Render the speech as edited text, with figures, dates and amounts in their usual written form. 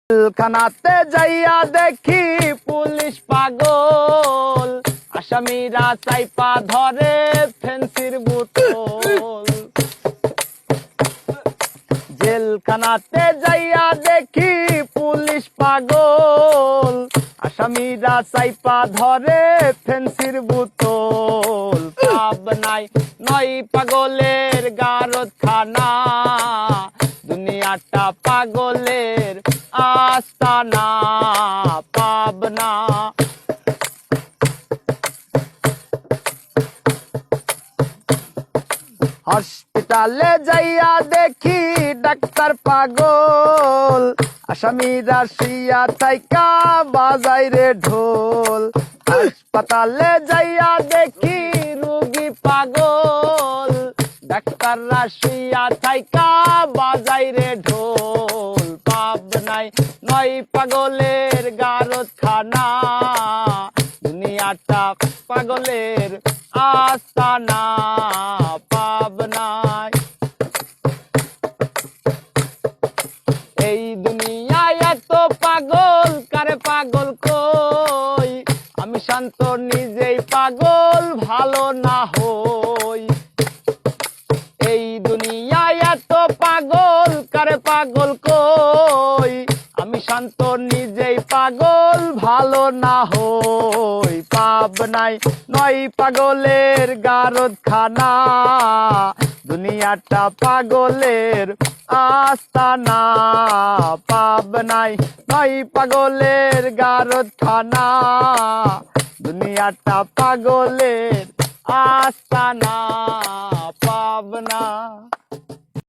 জেলখানাতে যাইয়া দেখি পুলিশ পাগল, আসামিরা চাইপা ধরে ফেন্সির বোতল। জেলখানাতে যাইয়া দেখি পুলিশ পাগল, আসামিরা চাইপা ধরে ফেন্সির বোতল। পাবনাই নয় পাগলের গারদখানা, দুনিয়াটা পাগলের আস্তানা। পাবনা হসপিটালে যাইয়া দেখি ডাক্তার পাগল, আসামিরা শুইয়া থাইকা বাজায় রে ঢোল। হাসপাতালে যাইয়া দেখি রোগী পাগল, ডাক্তাররা শুইয়া থাইকা বাজায় রে ঢোল। পাবনাই নয় পাগলের গারদখানা, দুনিয়াটা পাগলের আস্তানা। পাবনায় এই দুনিয়ায় এত পাগল, কারে পাগল কই, আমি শান্ত নিজেই পাগল ভালো না হই। এই দুনিয়ায় এত পাগল, কারে পাগল কই, আমি শান্ত নিজেই পাগল ভালো না হই। পাবনাই নয় পাগলের গারদখানা, দুনিয়াটা পাগলের আস্তানা। পাবনাই নয় পাগলের গারদখানা, দুনিয়াটা পাগলের আস্তানা। পাবনা।